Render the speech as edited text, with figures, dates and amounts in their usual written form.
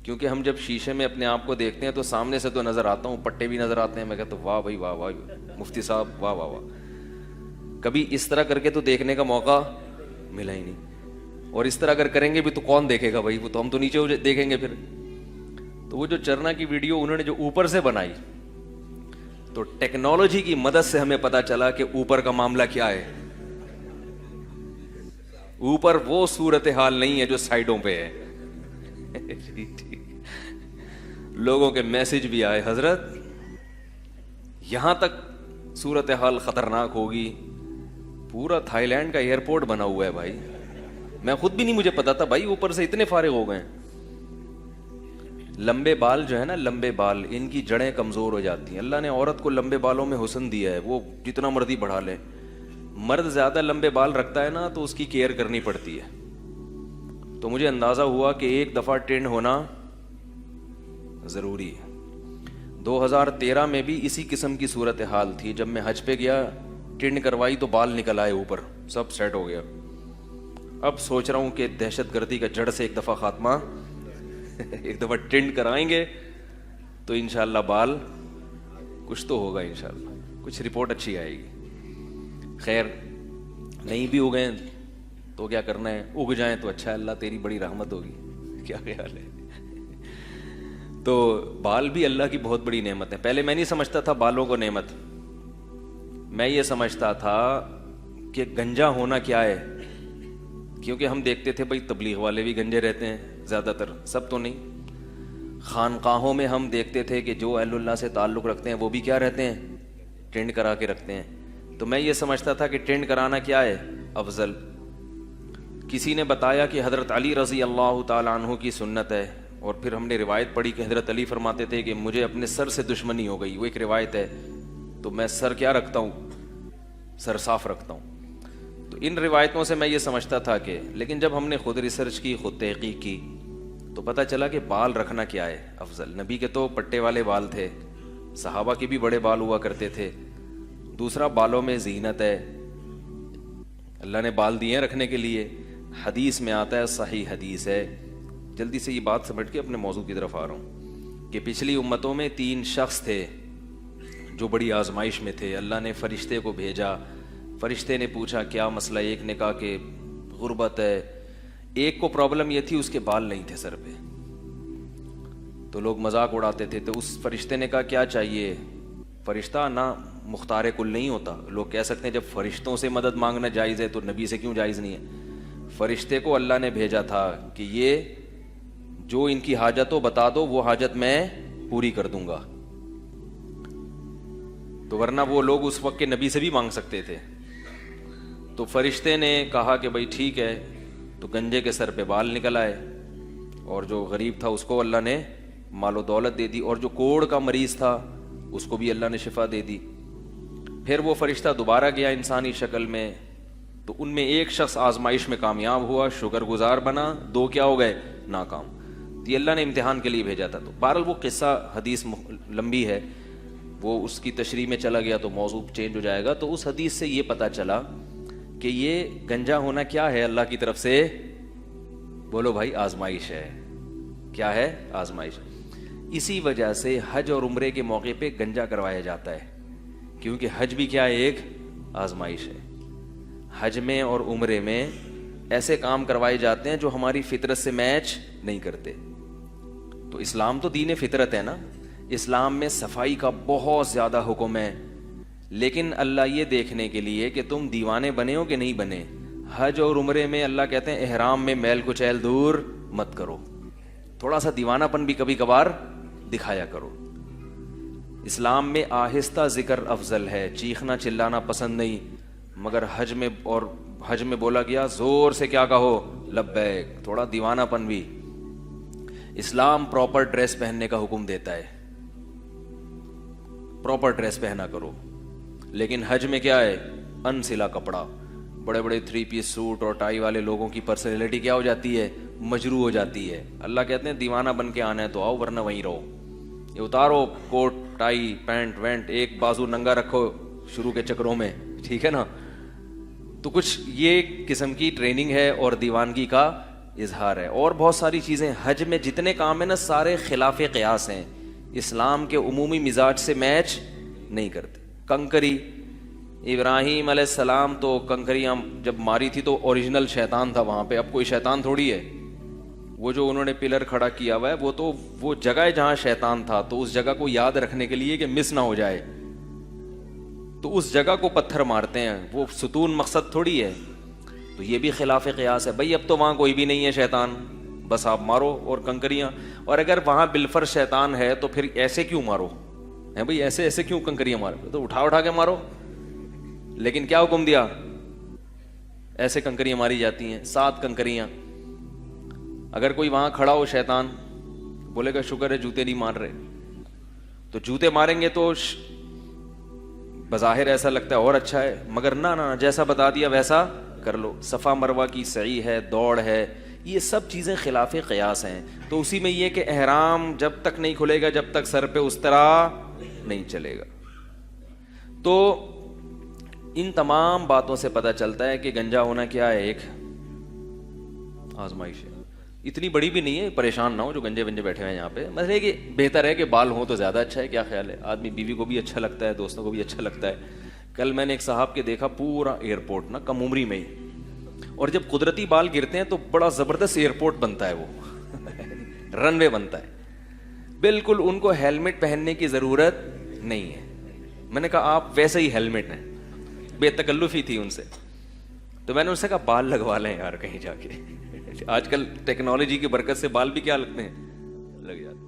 کیونکہ ہم جب شیشے میں اپنے آپ کو دیکھتے ہیں تو سامنے سے تو نظر آتا ہوں, پٹے بھی نظر آتے ہیں, میں کہتا ہوں واہ بھائی واہ واہ مفتی صاحب واہ واہ واہ. کبھی اس طرح کر کے تو دیکھنے کا موقع ملا ہی نہیں, اور اس طرح اگر کریں گے بھی تو کون دیکھے گا بھائی, وہ تو ہم تو نیچے دیکھیں گے پھر. تو وہ جو چرنا کی ویڈیو انہوں نے جو اوپر سے بنائی, تو ٹیکنالوجی کی مدد سے ہمیں پتا چلا کہ اوپر کا معاملہ کیا ہے. اوپر وہ صورتحال نہیں ہے جو سائڈوں پہ ہے. لوگوں کے میسج بھی آئے, حضرت یہاں تک صورتحال خطرناک ہوگی, پورا تھائی لینڈ کا ایئرپورٹ بنا ہوا ہے بھائی. میں خود بھی نہیں, مجھے پتا تھا بھائی, اوپر سے اتنے فارغ ہو گئے. لمبے بال جو ہے نا, لمبے بال, ان کی جڑیں کمزور ہو جاتی ہیں. اللہ نے عورت کو لمبے بالوں میں حسن دیا ہے, وہ جتنا مرضی بڑھا لے. مرد زیادہ لمبے بال رکھتا ہے نا تو اس کی کیئر کرنی پڑتی ہے. تو مجھے اندازہ ہوا کہ ایک دفعہ ٹرینڈ ہونا ضروری ہے. 2013 میں بھی اسی قسم کی صورتحال تھی. جب میں حج پہ گیا, ٹرینڈ کروائی تو بال نکل آئے اوپر, سب سیٹ ہو گیا. اب سوچ رہا ہوں کہ دہشت گردی کا جڑ سے ایک دفعہ خاتمہ, ایک دفعہ ٹرینڈ کرائیں گے تو انشاءاللہ بال کچھ تو ہوگا, انشاءاللہ کچھ رپورٹ اچھی آئے گی. خیر نہیں بھی ہو گئے تو کیا کرنا ہے, اگ جائیں تو اچھا ہے, اللہ تیری بڑی رحمت ہوگی. کیا خیال ہے؟ تو بال بھی اللہ کی بہت بڑی نعمت ہے. پہلے میں نہیں سمجھتا تھا بالوں کو نعمت, میں یہ سمجھتا تھا کہ گنجا ہونا کیا ہے. کیونکہ ہم دیکھتے تھے بھائی تبلیغ والے بھی گنجے رہتے ہیں زیادہ تر, سب تو نہیں. خانقاہوں میں ہم دیکھتے تھے کہ جو اہل اللہ سے تعلق رکھتے ہیں وہ بھی کیا رہتے ہیں, ٹرینڈ کرا کے رکھتے ہیں. تو میں یہ سمجھتا تھا کہ ٹرینڈ کرانا کیا ہے افضل. کسی نے بتایا کہ حضرت علی رضی اللہ تعالیٰ عنہ کی سنت ہے, اور پھر ہم نے روایت پڑھی کہ حضرت علی فرماتے تھے کہ مجھے اپنے سر سے دشمنی ہو گئی. وہ ایک روایت ہے, تو میں سر کیا رکھتا ہوں, سر صاف رکھتا ہوں. تو ان روایتوں سے میں یہ سمجھتا تھا کہ, لیکن جب ہم نے خود ریسرچ کی, خود تحقیق کی, تو پتہ چلا کہ بال رکھنا کیا ہے افضل. نبی کے تو پٹے والے بال تھے, صحابہ کے بھی بڑے بال ہوا کرتے تھے. دوسرا, بالوں میں زینت ہے, اللہ نے بال دیے ہیں رکھنے کے لیے. حدیث میں آتا ہے, صحیح حدیث ہے. جلدی سے یہ بات سمجھ کے اپنے موضوع کی طرف آ رہا ہوں کہ پچھلی امتوں میں 3 شخص تھے جو بڑی آزمائش میں تھے. اللہ نے فرشتے کو بھیجا, فرشتے نے پوچھا کیا مسئلہ. ایک نے کہا کہ غربت ہے, ایک کو پرابلم یہ تھی اس کے بال نہیں تھے سر پہ, تو لوگ مذاق اڑاتے تھے. تو اس فرشتے نے کہا کیا چاہیے. فرشتہ نہ مختار کل نہیں ہوتا. لوگ کہہ سکتے ہیں جب فرشتوں سے مدد مانگنا جائز ہے تو نبی سے کیوں جائز نہیں ہے. فرشتے کو اللہ نے بھیجا تھا کہ یہ جو ان کی حاجت ہو بتا دو, وہ حاجت میں پوری کر دوں گا. تو ورنہ وہ لوگ اس وقت کے نبی سے بھی مانگ سکتے تھے. تو فرشتے نے کہا کہ بھائی ٹھیک ہے. تو گنجے کے سر پہ بال نکل آئے, اور جو غریب تھا اس کو اللہ نے مال و دولت دے دی, اور جو کوڑ کا مریض تھا اس کو بھی اللہ نے شفا دے دی. پھر وہ فرشتہ دوبارہ گیا انسانی شکل میں, تو ان میں ایک شخص آزمائش میں کامیاب ہوا, شکر گزار بنا, 2 کیا ہو گئے, ناکام. یہ اللہ نے امتحان کے لیے بھیجا تھا. تو بہرحال وہ قصہ حدیث لمبی ہے, وہ اس کی تشریح میں چلا گیا تو موضوع چینج ہو جائے گا. تو اس حدیث سے یہ پتہ چلا کہ یہ گنجا ہونا کیا ہے, اللہ کی طرف سے, بولو بھائی, آزمائش ہے. کیا ہے, آزمائش. اسی وجہ سے حج اور عمرے کے موقع پہ گنجا کروایا جاتا ہے, کیونکہ حج بھی کیا ہے, ایک آزمائش ہے. حج میں اور عمرے میں ایسے کام کروائے جاتے ہیں جو ہماری فطرت سے میچ نہیں کرتے. تو اسلام تو دین فطرت ہے نا, اسلام میں صفائی کا بہت زیادہ حکم ہے. لیکن اللہ یہ دیکھنے کے لیے کہ تم دیوانے بنے ہو کہ نہیں بنے, حج اور عمرے میں اللہ کہتے ہیں احرام میں میل کچیل دور مت کرو, تھوڑا سا دیوانہ پن بھی کبھی کبھار دکھایا کرو. اسلام میں آہستہ ذکر افضل ہے, چیخنا چلانا پسند نہیں. مگر حج میں بولا گیا زور سے کیا کہو, لبیک, تھوڑا دیوانہ پن بھی. اسلام پراپر ڈریس پہننے کا حکم دیتا ہے, پراپر ڈریس پہنا کرو. لیکن حج میں کیا ہے, انسلا کپڑا. بڑے بڑے 3 پیس سوٹ اور ٹائی والے لوگوں کی پرسنالٹی کیا ہو جاتی ہے, مجروح ہو جاتی ہے. اللہ کہتے ہیں دیوانہ بن کے آنا ہے تو آؤ, ورنہ وہیں رہو. یہ اتارو کوٹ ٹائی پینٹ وینٹ, ایک بازو ننگا رکھو شروع کے چکروں میں, ٹھیک ہے نا. تو کچھ یہ قسم کی ٹریننگ ہے اور دیوانگی کا اظہار ہے. اور بہت ساری چیزیں حج میں جتنے کام ہیں نا سارے خلاف قیاس ہیں, اسلام کے عمومی مزاج سے میچ نہیں کرتے. کنکری, ابراہیم علیہ السلام تو کنکریاں جب ماری تھی تو اوریجنل شیطان تھا وہاں پہ, اب کوئی شیطان تھوڑی ہے. وہ جو انہوں نے پلر کھڑا کیا ہوا ہے وہ تو وہ جگہ ہے جہاں شیطان تھا, تو اس جگہ کو یاد رکھنے کے لیے کہ مس نہ ہو جائے تو اس جگہ کو پتھر مارتے ہیں, وہ ستون مقصد تھوڑی ہے. تو یہ بھی خلاف قیاس ہے. بھائی اب تو وہاں کوئی بھی نہیں ہے شیطان, بس آپ مارو اور کنکریاں. اور اگر وہاں بالفرض شیطان ہے تو پھر ایسے کیوں مارو ہیں بھائی, ایسے ایسے کیوں کنکریاں مارو, تو اٹھا کے مارو. لیکن کیا حکم دیا, ایسے کنکریاں ماری جاتی ہیں, 7 کنکریاں. اگر کوئی وہاں کھڑا ہو شیطان, بولے گا شکر ہے جوتے نہیں مار رہے, تو جوتے ماریں گے تو بظاہر ایسا لگتا ہے اور اچھا ہے, مگر نہ جیسا بتا دیا ویسا کر لو. صفا مروہ کی سعی ہے, دوڑ ہے, یہ سب چیزیں خلاف قیاس ہیں. تو اسی میں یہ کہ احرام جب تک نہیں کھلے گا جب تک سر پہ اس طرح نہیں چلے گا. تو ان تمام باتوں سے پتہ چلتا ہے کہ گنجا ہونا کیا ہے, ایک آزمائش ہے. اتنی بڑی بھی نہیں ہے, پریشان نہ ہو جو گنجے ونجے بیٹھے ہوئے ہیں یہاں پہ. مطلب ہے کہ بہتر ہے کہ بال ہوں تو زیادہ اچھا ہے. کیا خیال ہے, آدمی بیوی کو بھی اچھا لگتا ہے, دوستوں کو بھی اچھا لگتا ہے. کل میں نے ایک صاحب کے دیکھا پورا ایئرپورٹ نا کم عمری میں ہی, اور جب قدرتی بال گرتے ہیں تو بڑا زبردست ایئرپورٹ بنتا ہے, وہ رن وے بنتا ہے بالکل. ان کو ہیلمٹ پہننے کی ضرورت نہیں ہے. میں نے کہا آپ ویسے ہی ہیلمٹ ہیں, بے تکلفی تھی ان سے. تو میں نے ان سے کہا بال لگوا لیں یار کہیں جا کے. آج کل ٹیکنالوجی کی برکت سے بال بھی کیا لگتے ہیں, لگ جاتے.